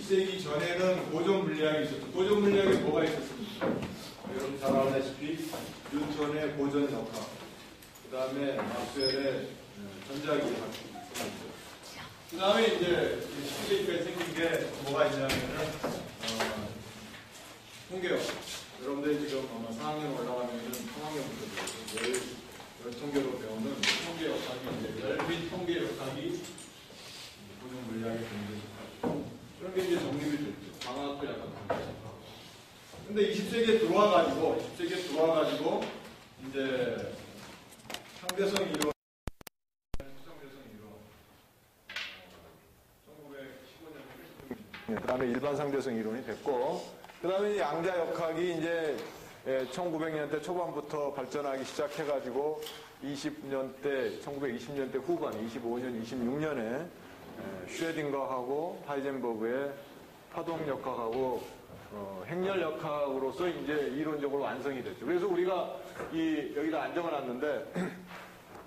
20세기 전에는 고전 물리학이 있었죠. 고전 물리학에 뭐가 있었습니까? 여러분 잘 아시다시피 뉴턴의 고전 역학, 그 다음에 막스웰의 전자기학, 그 다음에 이제 19세기까지 생긴 게 뭐가 있냐면은 통계학. 여러분들이 지금 아마 4학년 올라가면은 3학년부터 내일 통계로 배우는 통계 역학이 이제 열빈 통계 역학이 고전 물리학의 공부죠. 그런 게 이제 정립이 됐죠. 방학도 약간 반대적하고. 근데 20세기에 들어와가지고 이제 상대성 이론, 특성대성 이론, 1915년, 그 다음에 일반 상대성 이론이 됐고, 그 다음에 양자 역학이 이제 1900년대 초반부터 발전하기 시작해가지고 20년대, 1920년대 후반, 25년, 26년에 슈레딩거하고 하이젠버그의 파동역학하고 행렬역학으로서 이제 이론적으로 완성이 됐죠. 그래서 우리가 여기다 안정해놨는데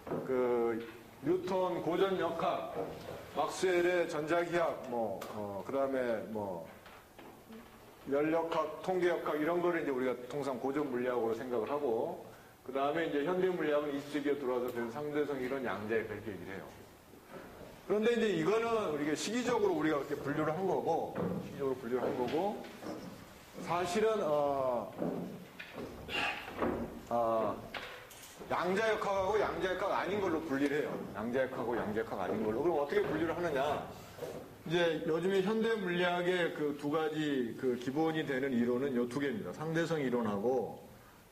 그 뉴턴 고전역학, 막스웰의 전자기학, 그 다음에 열역학, 통계역학 이런 거를 이제 우리가 통상 고전 물리학으로 생각을 하고, 그 다음에 이제 현대 물리학은 20세기에 들어와서 된 상대성 이론 양자에 그렇게 얘기를 해요. 그런데 이제 이거는 우리가 시기적으로 우리가 그렇게 분류를 한 거고, 사실은 양자역학하고 양자역학 아닌 걸로 분리를 해요. 양자역학하고 양자역학 아닌 걸로. 그럼 어떻게 분류를 하느냐? 이제 요즘에 현대 물리학의 그 두 가지 그 기본이 되는 이론은 요 두 개입니다. 상대성 이론하고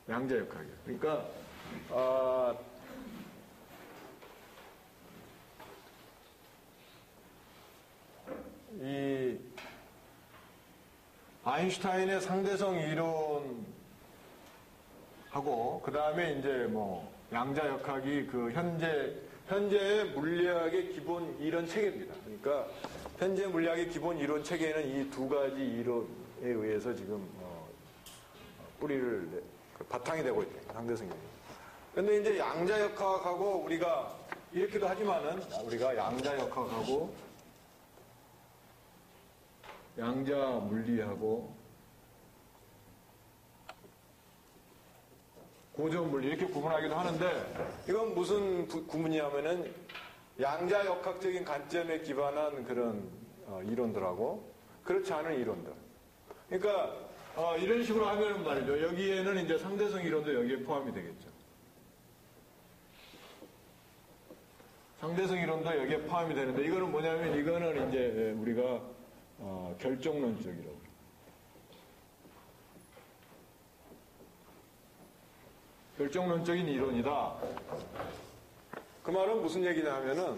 양자역학이에요. 그러니까 이 아인슈타인의 상대성 이론하고 그 다음에 이제 양자역학이 그 현재의 물리학의 기본 이론 체계입니다. 그러니까 현재 물리학의 기본 이론 체계는 이 두 가지 이론에 의해서 지금 뿌리를 바탕이 되고 있다. 상대성 이론. 그런데 이제 양자역학하고 우리가 이렇게도 하지만은 우리가 양자역학하고 양자 물리하고 고전 물리 이렇게 구분하기도 하는데 이건 무슨 구분이냐면은 양자역학적인 관점에 기반한 그런 이론들하고 그렇지 않은 이론들. 그러니까 이런 식으로 하면은 말이죠. 여기에는 이제 상대성 이론도 여기에 포함이 되겠죠. 상대성 이론도 여기에 포함이 되는데 이거는 뭐냐면 이거는 이제 우리가 결정론적이라고. 결정론적인 이론이다. 그 말은 무슨 얘기냐 하면은,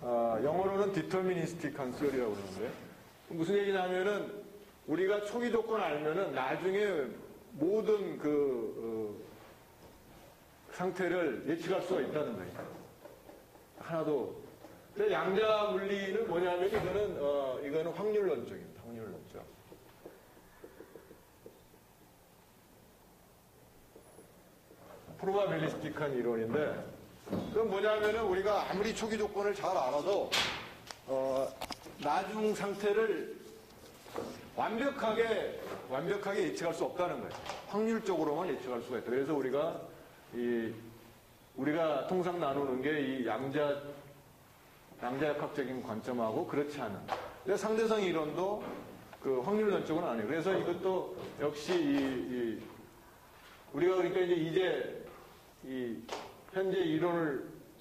영어로는 deterministic한 theory라고 그러는데, 무슨 얘기냐 하면은, 우리가 초기 조건 알면은 나중에 모든 상태를 예측할 수가 있다는 거예요. 하나도. 근데 양자 물리는 뭐냐면 이거는 확률론적입니다. 확률론적. 프로바빌리스틱한 이론인데, 그건 뭐냐면은 우리가 아무리 초기 조건을 잘 알아도 나중 상태를 완벽하게 예측할 수 없다는 거예요. 확률적으로만 예측할 수가 있다. 그래서 우리가 통상 나누는 게 이 양자역학적인 관점하고 그렇지 않은. 근데 상대성 이론도 그 확률론적은 아니에요. 그래서 이것도 역시 우리가 그러니까 이제 현재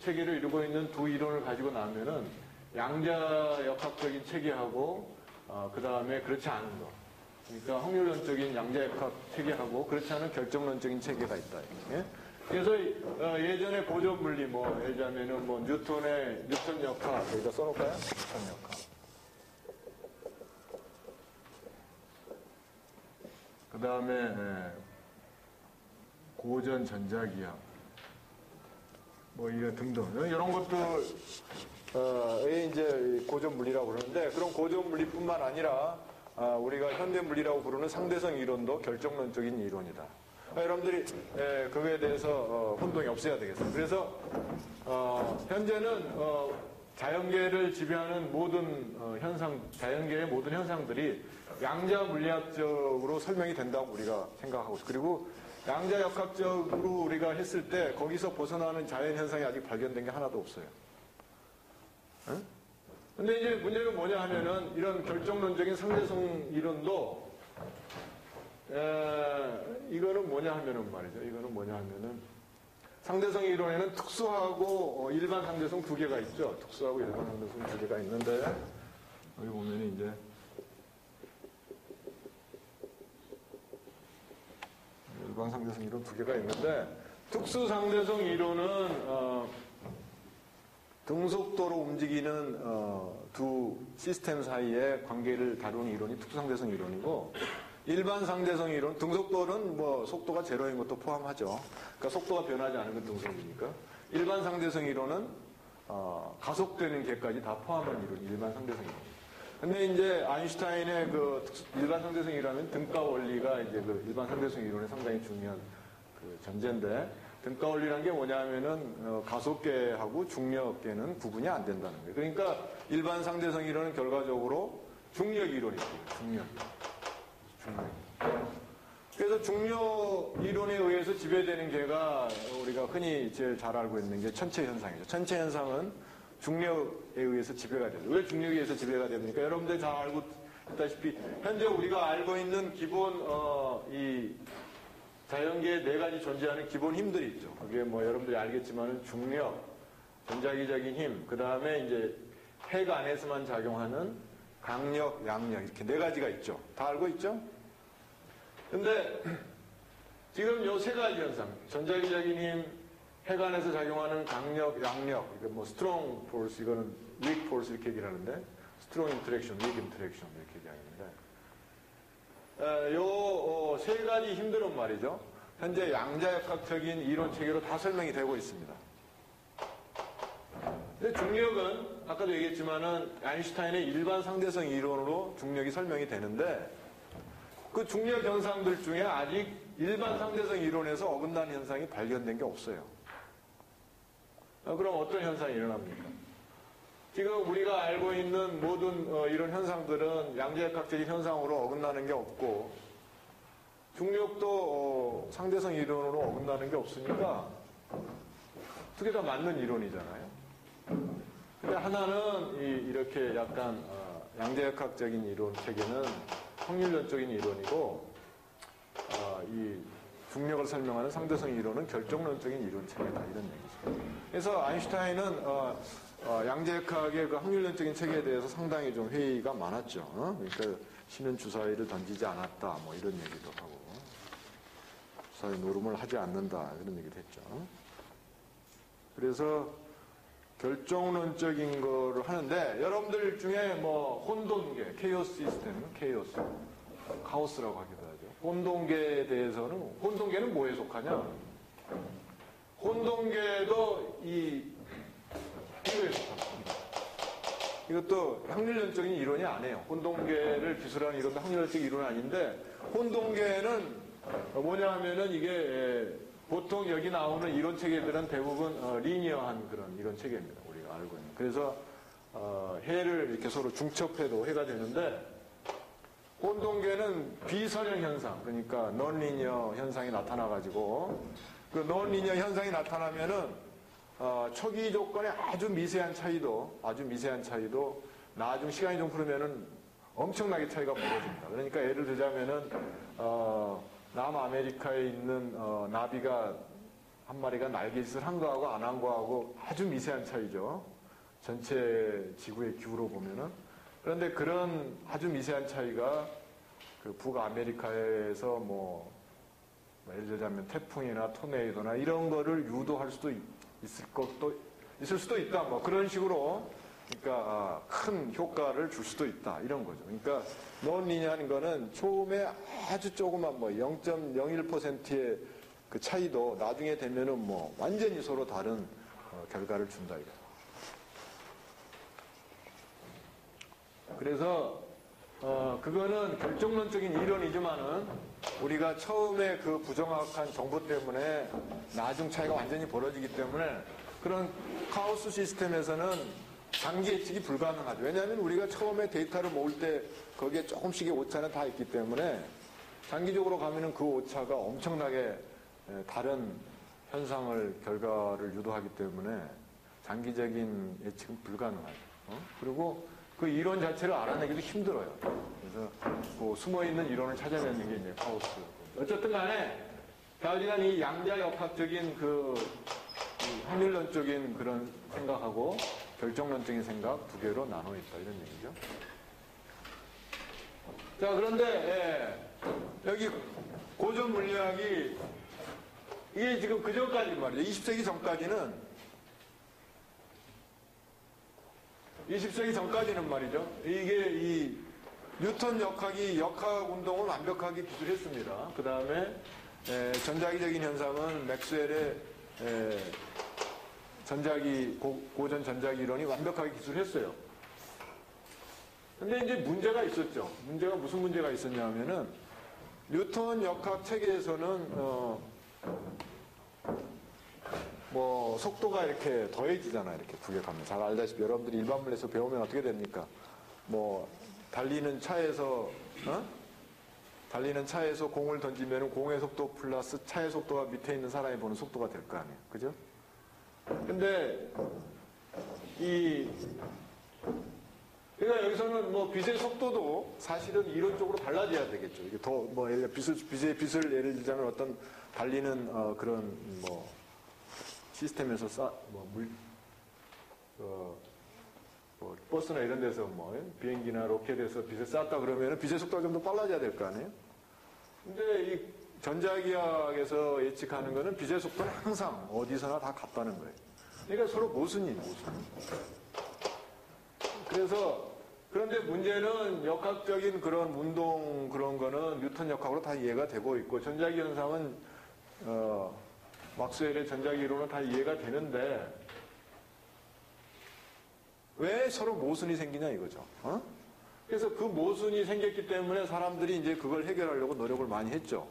체계를 이루고 있는 두 이론을 가지고 나면은 양자역학적인 체계하고 그 다음에 그렇지 않은 거. 그러니까 확률론적인 양자역학 체계하고 그렇지 않은 결정론적인 체계가 있다. 예? 그래서 예전에 고전 물리 예를 들자면은 뉴턴 역학 여기다 써놓을까요? 뉴턴 역학. 그 다음에 고전 전자기학 이런 등등 이런 것들 이제 고전 물리라고 그러는데 그런 고전 물리뿐만 아니라 우리가 현대 물리라고 부르는 상대성 이론도 결정론적인 이론이다. 여러분들이 그거에 대해서 혼동이 없어야 되겠어요. 그래서 현재는 자연계를 지배하는 모든 자연계의 모든 현상들이 양자 물리학적으로 설명이 된다고 우리가 생각하고 있어요. 그리고 양자 역학적으로 우리가 했을 때 거기서 벗어나는 자연 현상이 아직 발견된 게 하나도 없어요. 응? 근데 이제 문제가 뭐냐 하면은 이런 결정론적인 상대성 이론도 이거는 뭐냐 하면은 말이죠. 이거는 뭐냐 하면은 상대성 이론에는 특수하고 일반 상대성 두 개가 있죠. 특수하고 일반 상대성 두 개가 있는데 여기 보면은 이제 일반 상대성 이론 두 개가 있는데 특수 상대성 이론은 등속도로 움직이는 두 시스템 사이의 관계를 다루는 이론이 특수상대성 이론이고 일반 상대성 이론, 등속도는 뭐 속도가 제로인 것도 포함하죠. 그러니까 속도가 변하지 않은 건 등속이니까. 일반 상대성 이론은 가속되는 개까지 다 포함한 이론, 일반 상대성 이론. 근데 이제 아인슈타인의 그 일반 상대성 이론은 등가 원리가 이제 그 일반 상대성 이론의 상당히 중요한 그 전제인데 등가 원리라는 게 뭐냐면은 가속계하고 중력계는 구분이 안 된다는 거예요. 그러니까 일반 상대성 이론은 결과적으로 중력 이론이에요. 중력. 그래서 중력 이론에 의해서 지배되는 게가 우리가 흔히 제일 잘 알고 있는 게 천체 현상이죠. 천체 현상은 중력에 의해서 지배가 돼요. 왜 중력에 의해서 지배가 됩니까? 여러분들 잘 알고 있다시피 현재 우리가 알고 있는 기본 이 자연계에 네 가지 존재하는 기본 힘들이 있죠. 그게 뭐 여러분들이 알겠지만은 중력, 전자기적인 힘, 그 다음에 이제 핵 안에서만 작용하는 강력, 양력 이렇게 네 가지가 있죠. 다 알고 있죠? 근데 지금 요 세 가지 현상, 전자기적인 힘, 핵 안에서 작용하는 강력, 양력, 이거 뭐 스트롱 포스, 이거는 weak force 이렇게 얘기를 하는데 스트롱 인터랙션, weak interaction 이렇게 얘기하는데 요 세 가지 힘들은 말이죠. 현재 양자역학적인 이론 체계로 다 설명이 되고 있습니다. 근데 중력은 아까도 얘기했지만은 아인슈타인의 일반 상대성 이론으로 중력이 설명이 되는데 그 중력 현상들 중에 아직 일반 상대성 이론에서 어긋난 현상이 발견된 게 없어요. 그럼 어떤 현상이 일어납니까? 지금 우리가 알고 있는 모든 이런 현상들은 양자역학적인 현상으로 어긋나는 게 없고 중력도 상대성 이론으로 어긋나는 게 없으니까 두 개 다 맞는 이론이잖아요. 근데 하나는 이렇게 약간 양자역학적인 이론 체계는 확률론적인 이론이고 이 중력을 설명하는 상대성 이론은 결정론적인 이론 체계다 이런 얘기죠. 그래서 아인슈타인은 양자역학의 그 확률론적인 체계에 대해서 상당히 좀 회의가 많았죠. 그러니까 신은 주사위를 던지지 않았다 뭐 이런 얘기도 하고 주사위 노름을 하지 않는다 이런 얘기도 했죠. 그래서 결정론적인 거를 하는데 여러분들 중에 뭐 혼돈계, 케이오스 시스템, 케이오스, 카오스라고 하기도 하죠. 혼돈계에 대해서는 혼돈계는 뭐에 속하냐? 혼돈계도 이거에 속합니다. 이것도 확률론적인 이론이 아니에요. 혼돈계를 기술하는 이론도 확률론적인 이론은 아닌데 혼돈계는 뭐냐 하면은 이게 보통 여기 나오는 이론 체계들은 대부분 리니어한 그런 이론 체계입니다. 우리가 알고 있는. 그래서 해를 이렇게 서로 중첩해도 해가 되는데 혼돈계는 비선형 현상, 그러니까 논리니어 현상이 나타나가지고 그 논리니어 현상이 나타나면은 초기 조건의 아주 미세한 차이도 나중 시간이 좀 흐르면은 엄청나게 차이가 벌어집니다. 그러니까 예를 들자면은 남아메리카에 있는 나비가 한 마리가 날갯짓을 한 거하고 안 한 거하고 아주 미세한 차이죠. 전체 지구의 기후로 보면은. 그런데 그런 아주 미세한 차이가 그 북아메리카에서 뭐 예를 들자면 태풍이나 토네이도나 이런 거를 유도할 수도 있을 수도 있다. 뭐 그런 식으로 그러니까 큰 효과를 줄 수도 있다. 이런 거죠. 그러니까 논리니어하는 거는 처음에 아주 조그만 뭐 0.01%의 그 차이도 나중에 되면은 뭐 완전히 서로 다른 결과를 준다 이거. 그래서 그거는 결정론적인 이론이지만은 우리가 처음에 그 부정확한 정보 때문에 나중 차이가 완전히 벌어지기 때문에 그런 카오스 시스템에서는 장기 예측이 불가능하죠. 왜냐하면 우리가 처음에 데이터를 모을 때 거기에 조금씩의 오차는 다 있기 때문에 장기적으로 가면은 그 오차가 엄청나게 다른 현상을, 결과를 유도하기 때문에 장기적인 예측은 불가능하죠. 그리고 그 이론 자체를 알아내기도 힘들어요. 그래서 그 숨어있는 이론을 찾아내는 게 이제 파우스. 어쨌든 간에 가우디는 이 양자역학적인 그 확률론적인 그런 생각하고 결정론적인 생각 두 개로 나눠 있다 이런 얘기죠. 자, 그런데 여기 고전 물리학이 이게 지금 그 전까지 말이죠. 20세기 전까지는 말이죠. 이게 이 뉴턴 역학이 역학 운동을 완벽하게 기술했습니다. 그 다음에 전자기적인 현상은 맥스웰의 고전 전자기 이론이 완벽하게 기술했어요. 근데 이제 문제가 있었죠. 문제가 무슨 문제가 있었냐면은 뉴턴 역학 체계에서는 뭐 속도가 이렇게 더해지잖아요. 이렇게 두 개 가면 잘 알다시피 여러분들이 일반물리에서 배우면 어떻게 됩니까? 뭐 달리는 차에서 공을 던지면 공의 속도 플러스 차의 속도가 밑에 있는 사람이 보는 속도가 될 거 아니에요. 그죠? 근데 그러니까 여기서는 뭐 빛의 속도도 사실은 이론적으로 달라져야 되겠죠. 이게 더 뭐 빛을 예를 들자면 어떤 달리는 그런 뭐 시스템에서 버스나 이런 데서 뭐 비행기나 로켓에서 빛을 쐈다 그러면 빛의 속도가 좀 더 빨라져야 될 거 아니에요? 근데 이 전자기학에서 예측하는 거는 빛의 속도는 항상 어디서나 다 같다는 거예요. 그러니까 서로 모순이에요, 모순. 그런데 문제는 역학적인 그런 운동 그런 거는 뉴턴 역학으로 다 이해가 되고 있고 전자기 현상은 막스웰의 전자기 이론은 다 이해가 되는데 왜 서로 모순이 생기냐 이거죠. 그래서 그 모순이 생겼기 때문에 사람들이 이제 그걸 해결하려고 노력을 많이 했죠.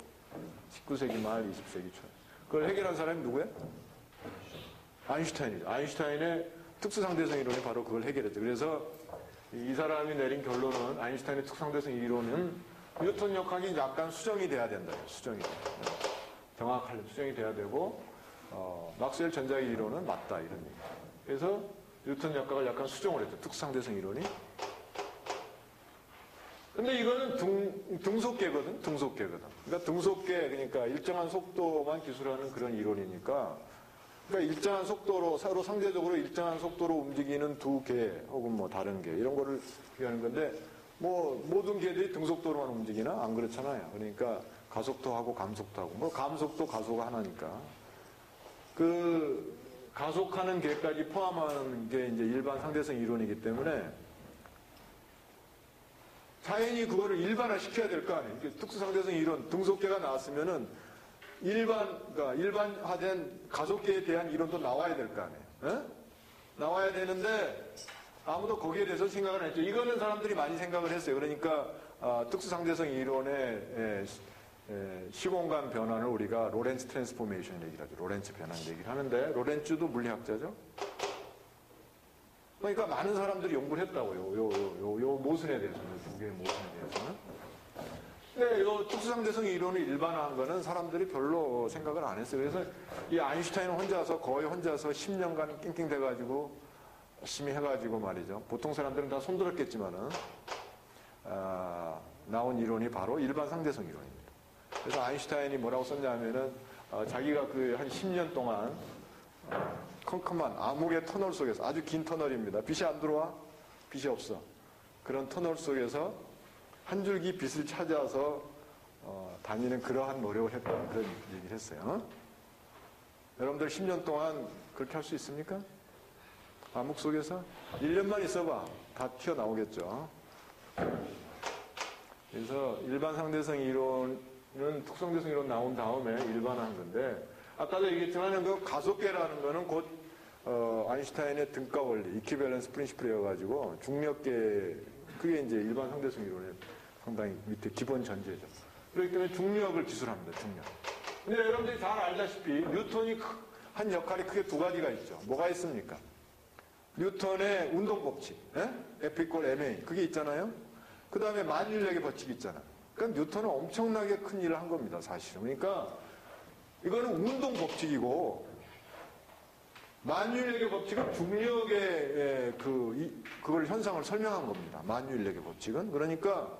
19세기 말 20세기 초. 그걸 해결한 사람이 누구예요? 아인슈타인이죠. 아인슈타인의 특수상대성 이론이 바로 그걸 해결했죠. 그래서 이 사람이 내린 결론은 아인슈타인의 특수상대성 이론은 뉴턴 역학이 약간 수정이 돼야 된다. 수정이 돼야 된다. 정확하게 수정이 돼야 되고 막스웰 전자기 이론은 맞다 이런 얘기. 그래서 뉴턴 역학을 약간 수정을 했죠. 특수상대성 이론이. 근데 이거는 등속계거든. 그러니까 등속계, 그러니까 일정한 속도만 기술하는 그런 이론이니까 그러니까 일정한 속도로 서로 상대적으로 일정한 속도로 움직이는 두 개 혹은 뭐 다른 개 이런 거를 얘기하는 건데 뭐 모든 개들이 등속도로만 움직이나 안 그렇잖아요. 그러니까 가속도하고 감속도하고 뭐 감속도 가속가 하나니까 그 가속하는 개까지 포함하는 게 이제 일반 상대성 이론이기 때문에 자연히 그거를 일반화 시켜야 될 거 아니에요. 특수상대성 이론 등속계가 나왔으면은 그러니까 일반화된 가속계에 대한 이론도 나와야 될 거 아니에요. 에? 나와야 되는데 아무도 거기에 대해서 생각을 안 했죠. 이거는 사람들이 많이 생각을 했어요. 그러니까 특수상대성 이론의 시공간 변환을 우리가 로렌츠 트랜스포메이션 얘기를 하죠. 로렌츠 변환 얘기를 하는데 로렌츠도 물리학자죠. 그러니까 많은 사람들이 연구를 했다고요. 요 모순에 대해서는, 두 개의 모순에 대해서는. 근데 이 특수상대성 이론을 일반화한 거는 사람들이 별로 생각을 안 했어요. 그래서 이 아인슈타인은 거의 혼자서 10년간 낑낑대가지고 열심히 해가지고 말이죠. 보통 사람들은 다 손들었겠지만은, 나온 이론이 바로 일반 상대성 이론입니다. 그래서 아인슈타인이 뭐라고 썼냐면은, 자기가 그 한 10년 동안, 컴컴한 암흑의 터널 속에서 아주 긴 터널입니다. 빛이 안 들어와? 빛이 없어. 그런 터널 속에서 한 줄기 빛을 찾아서 다니는 그러한 노력을 했다는 그런 얘기를 했어요. 여러분들 10년 동안 그렇게 할 수 있습니까? 암흑 속에서? 1년만 있어봐. 다 튀어나오겠죠. 그래서 일반 상대성 이론은 특성대성 이론 나온 다음에 일반화한 건데 아까도 얘기했지만 그 가속계라는 거는 곧 아인슈타인의 등가 원리, 이퀴밸런스 프린시플이어가지고 중력계 그게 이제 일반 상대성 이론의 상당히 밑에 기본 전제죠. 그렇기 때문에 중력을 기술합니다. 중력. 근데 여러분들이 잘 알다시피 뉴턴이 한 역할이 크게 두 가지가 있죠. 뭐가 있습니까? 뉴턴의 운동법칙, F = ma, 그게 있잖아요. 그 다음에 만유인력의 법칙이 있잖아. 그러니까 뉴턴은 엄청나게 큰 일을 한 겁니다, 사실은. 그러니까 이거는 운동법칙이고, 만유인력의 법칙은 중력의 그걸 현상을 설명한 겁니다. 만유인력의 법칙은. 그러니까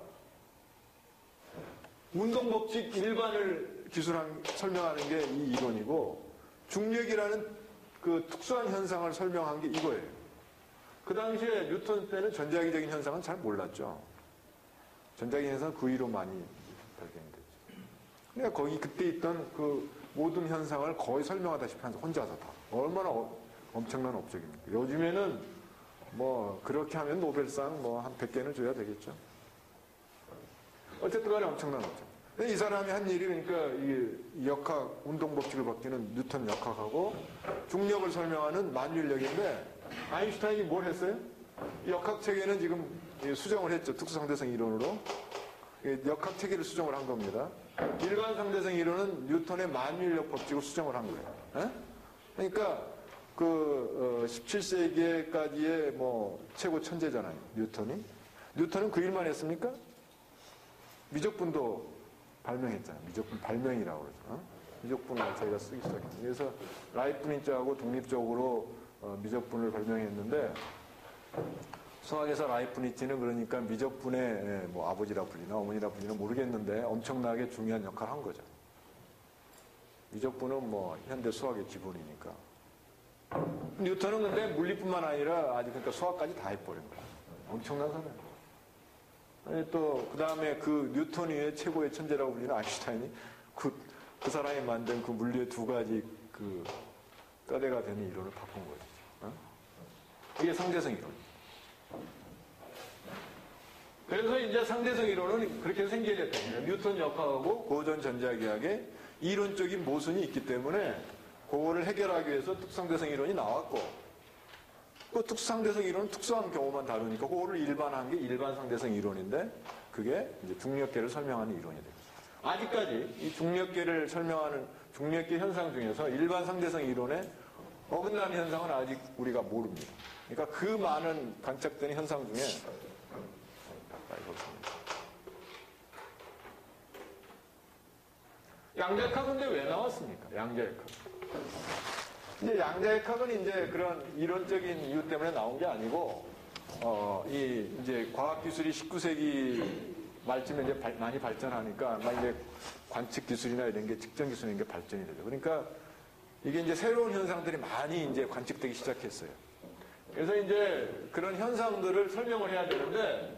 운동법칙 일반을 설명하는 게 이 이론이고, 중력이라는 그 특수한 현상을 설명한 게 이거예요. 그 당시에 뉴턴 때는 전자기적인 현상은 잘 몰랐죠. 전자기적인 현상은 그 이후로 많이 발견됐죠. 그러니까 거기 그때 있던 그 모든 현상을 거의 설명하다시피 혼자서 다. 얼마나 엄청난 업적입니까? 요즘에는 뭐 그렇게 하면 노벨상 뭐 한 100개는 줘야 되겠죠. 어쨌든 간에 엄청난 업적. 이 사람이 한 일이 그러니까 이 역학, 운동법칙을 바뀌는 뉴턴 역학하고 중력을 설명하는 만유인력인데, 아인슈타인이 뭘 했어요? 이 역학 체계는 지금 수정을 했죠. 특수상대성 이론으로. 역학 체계를 수정을 한 겁니다. 일반 상대성 이론은 뉴턴의 만유인력 법칙을 수정을 한 거예요. 그러니까 17세기까지의 뭐 최고 천재잖아요. 뉴턴이. 뉴턴은 그 일만 했습니까? 미적분도 발명했잖아요. 미적분 발명이라고 그러죠. 미적분을 자기가 쓰기 시작했어요. 그래서 라이프니츠하고 독립적으로 미적분을 발명했는데, 수학에서 라이프니츠는 그러니까 미적분의 뭐 아버지라 불리나 어머니라 불리나 모르겠는데 엄청나게 중요한 역할을 한 거죠. 미적분은 뭐 현대 수학의 기본이니까. 뉴턴은 근데 물리뿐만 아니라 아주 그러니까 수학까지 다 해버린 거예요. 엄청난 사람이에요. 또, 그 다음에 그 뉴턴 위에 최고의 천재라고 불리는 아인슈타인이 그 사람이 만든 그 물리의 두 가지 그 떠대가 되는 이론을 바꾼 거죠. 이게 상대성 이론이에요. 그래서 이제 상대성 이론은 그렇게 생겨야 됐던 거예요. 뉴턴 역학하고 고전 전자기학의 이론적인 모순이 있기 때문에 그거를 해결하기 위해서 특수상대성 이론이 나왔고, 그 특수상대성 이론은 특수한 경우만 다루니까 그거를 일반화한 게 일반 상대성 이론인데, 그게 이제 중력계를 설명하는 이론이 됩니다. 아직까지 이 중력계를 설명하는 중력계 현상 중에서 일반 상대성 이론에 어긋나는 현상은 아직 우리가 모릅니다. 그러니까 그 많은 관측되는 현상 중에 양자역학은 근데 왜 나왔습니까? 양자역학. 이제 양자역학은 이제 그런 이론적인 이유 때문에 나온 게 아니고, 이제 과학기술이 19세기 말쯤에 이제 많이 발전하니까, 막 이제 관측 기술이나 이런 게 측정 기술 이런 게 발전이 되죠. 그러니까 이게 이제 새로운 현상들이 많이 이제 관측되기 시작했어요. 그래서 이제 그런 현상들을 설명을 해야 되는데,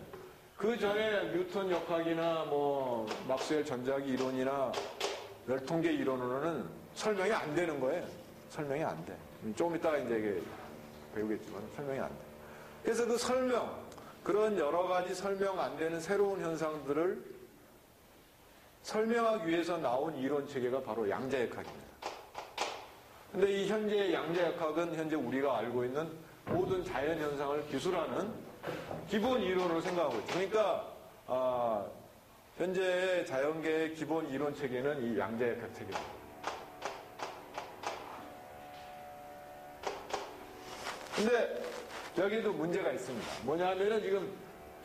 그 전에 뉴턴 역학이나 뭐 막스웰 전자기 이론이나 열통계 이론으로는 설명이 안 되는 거예요. 설명이 안 돼. 조금 이따가 이제 배우겠지만 설명이 안 돼. 그래서 그 그런 여러 가지 설명 안 되는 새로운 현상들을 설명하기 위해서 나온 이론 체계가 바로 양자역학입니다. 근데 이 현재 양자역학은 현재 우리가 알고 있는 모든 자연 현상을 기술하는 기본 이론으로 생각하고 있죠. 그러니까 현재 자연계의 기본 이론 체계는 이 양자역학 체계입니다. 근데 여기도 문제가 있습니다. 뭐냐 하면은 지금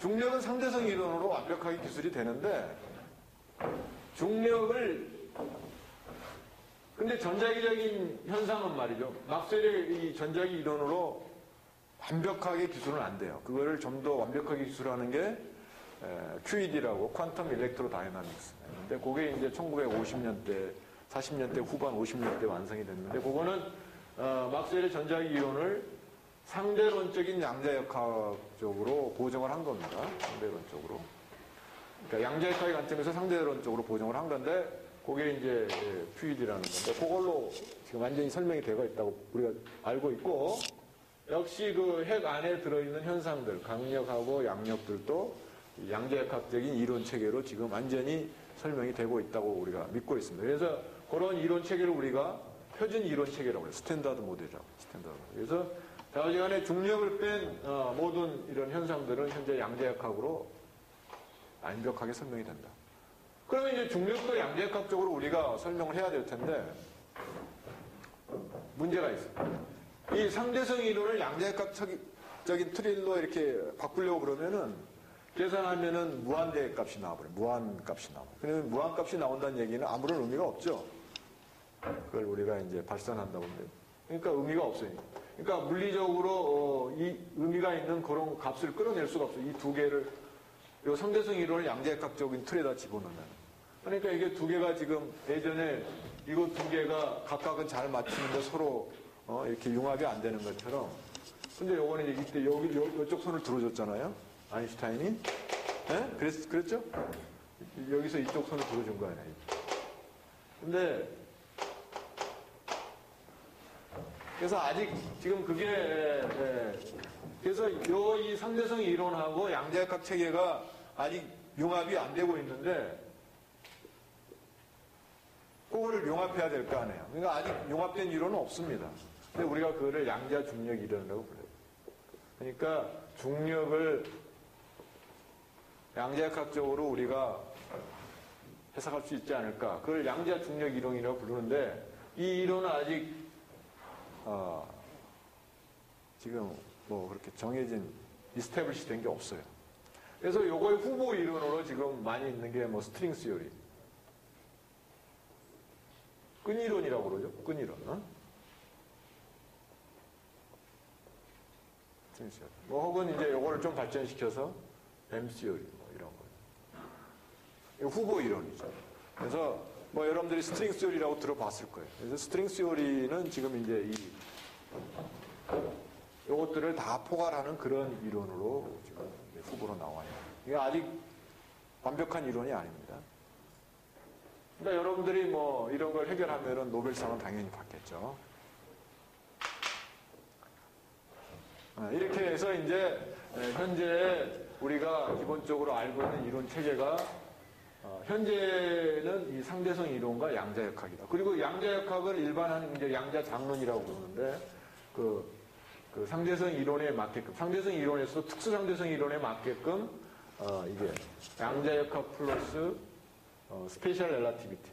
중력은 상대성 이론으로 완벽하게 기술이 되는데, 근데 전자기적인 현상은 말이죠. 막스웰의 이 전자기 이론으로 완벽하게 기술은 안 돼요. 그거를 좀 더 완벽하게 기술하는 게 QED라고 퀀텀 일렉트로 다이나믹스. 근데 그게 이제 1950년대, 40년대 후반 50년대 완성이 됐는데, 그거는 막스웰의 전자기 이론을 상대론적인 양자역학적으로 보정을 한 겁니다. 상대론적으로. 그러니까 양자역학의 관점에서 상대론적으로 보정을 한 건데, 그게 이제 QED라는 건데, 그걸로 지금 완전히 설명이 되어 있다고 우리가 알고 있고, 역시 그 핵 안에 들어있는 현상들, 강력하고 양력들도 양자역학적인 이론 체계로 지금 완전히 설명이 되고 있다고 우리가 믿고 있습니다. 그래서 그런 이론 체계를 우리가 표준 이론 체계라고 해요. 스탠다드 모델이라고. 스탠다드. 그래서 좌우지간에 중력을 뺀 모든 이런 현상들은 현재 양자역학으로 완벽하게 설명이 된다. 그러면 이제 중력도 양자역학적으로 우리가 설명을 해야 될 텐데 문제가 있습니다. 이 상대성 이론을 양자역학적인 트릴로 이렇게 바꾸려고 그러면은 계산하면은 무한대 값이 나와버려요. 무한값이 나와요. 그러면 무한값이 나온다는 얘기는 아무런 의미가 없죠. 그걸 우리가 이제 발산한다고 하는데. 그러니까 의미가 없어요. 그러니까 물리적으로 이 의미가 있는 그런 값을 끌어낼 수가 없어요. 이 두 개를, 이 상대성 이론을 양자역학적인 틀에다 집어넣는. 그러니까 이게 두 개가 지금 예전에 이거 두 개가 각각은 잘 맞추는데 서로 이렇게 융합이 안 되는 것처럼. 근데 요거는 이제 이때 이쪽 손을 들어줬잖아요. 아인슈타인이. 네? 그랬죠? 여기서 이쪽 손을 들어준 거 아니에요. 근데 그래서 아직 지금 그게 그래서 이 상대성 이론하고 양자역학 체계가 아직 융합이 안 되고 있는데 그거를 융합해야 될 거 아니에요. 그러니까 아직 융합된 이론은 없습니다. 근데 우리가 그거를 양자 중력 이론이라고 불러요. 그러니까 중력을 양자역학적으로 우리가 해석할 수 있지 않을까. 그걸 양자 중력 이론이라고 부르는데 이 이론은 아직 지금 뭐 그렇게 정해진 이스태블리시 된 게 없어요. 그래서 요거의 후보 이론으로 지금 많이 있는 게 뭐 스트링 시어리. 끈이론이라고 그러죠. 끈이론. 스트링 시어리. 뭐 혹은 이제 요거를 좀 발전시켜서 M 시어리 뭐 이런 거. 이거 후보 이론이죠. 그래서 뭐 여러분들이 스트링 시어리라고 들어봤을 거예요. 그래서 스트링 시어리는 지금 이제 요것들을 다 포괄하는 그런 이론으로 지금 후보로 나와요. 이게 아직 완벽한 이론이 아닙니다. 그러니까 여러분들이 뭐 이런 걸 해결하면은 노벨상은 당연히 받겠죠. 이렇게 해서 이제 현재 우리가 기본적으로 알고 있는 이론 체계가 현재는 이 상대성 이론과 양자역학이다. 그리고 양자역학을 일반한 이제 양자장론이라고 부르는데 그 상대성 이론에 맞게끔, 상대성 이론에서 특수 상대성 이론에 맞게끔 이게 양자역학 플러스 스페셜 렐라티비티.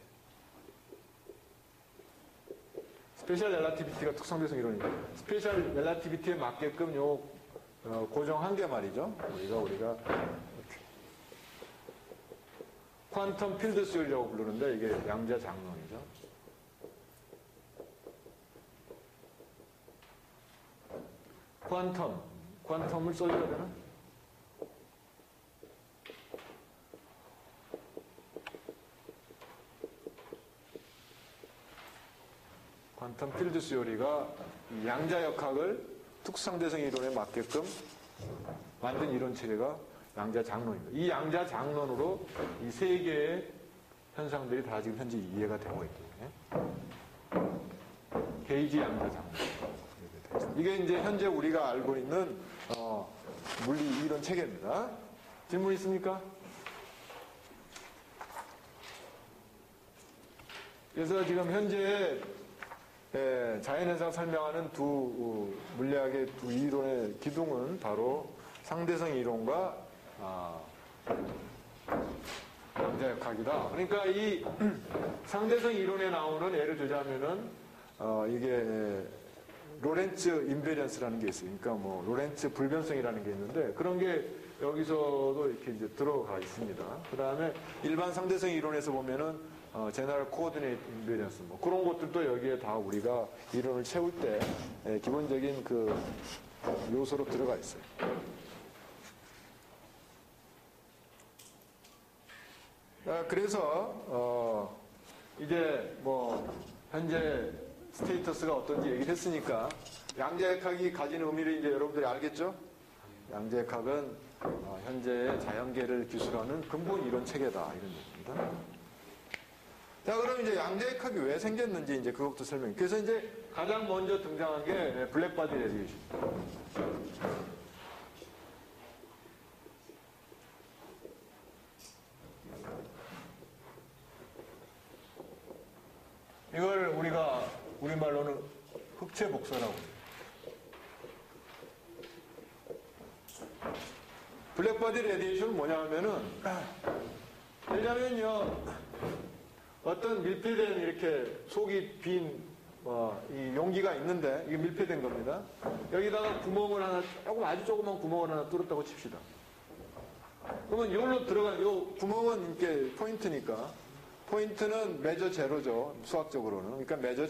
스페셜 렐라티비티가 특수상대성 이론이죠. 스페셜 렐라티비티에 맞게끔 요 고정 한 개 말이죠. 우리가 퀀텀 필드 시어리라고 부르는데 이게 양자장론이죠. 퀀텀을 써줘야 되나? 퀀텀 필드 시어리가 양자역학을 특수상대성 이론에 맞게끔 만든 이론 체계가 양자장론입니다. 이 양자장론으로 이 세 개의 현상들이 다 지금 현재 이해가 되고 있거든요. 게이지 양자장론. 이게 이제 현재 우리가 알고 있는 물리 이론 체계입니다. 질문 있습니까? 그래서 지금 현재 자연현상 설명하는 두 물리학의 두 이론의 기둥은 바로 상대성 이론과 양자역학이다. 그러니까 이 상대성 이론에 나오는 예를 들자면은 이게 로렌츠 인베리언스라는 게 있어요. 그러니까 뭐 로렌츠 불변성이라는 게 있는데 그런 게 여기서도 이렇게 이제 들어가 있습니다. 그 다음에 일반 상대성 이론에서 보면은 제너럴 코어디네이트 인베리언스 뭐 그런 것들도 여기에 다 우리가 이론을 채울 때 기본적인 그 요소로 들어가 있어요. 그래서 이제 뭐 현재 스테이터스가 어떤지 얘기를 했으니까 양자역학이 가진 의미를 이제 여러분들이 알겠죠? 양자역학은 현재의 자연계를 기술하는 근본 이론 체계다 이런 얘기입니다. 자, 그럼 이제 양자역학이 왜 생겼는지 이제 그것부터 설명해. 그래서 이제 가장 먼저 등장한 게 블랙바디 레디에이션. 이걸 우리가 우리말로는 흑체 복사라고 해요. 블랙바디 레디에이션은 뭐냐 하면은 왜냐면요 어떤 밀폐된 이렇게 속이 빈 이 용기가 있는데 이게 밀폐된 겁니다. 여기다가 구멍을 하나 아주 조그만 구멍을 하나 뚫었다고 칩시다. 그러면 이걸로 들어가는 요 구멍은 이렇게 포인트니까 포인트는 매저 제로죠. 수학적으로는. 그러니까 매저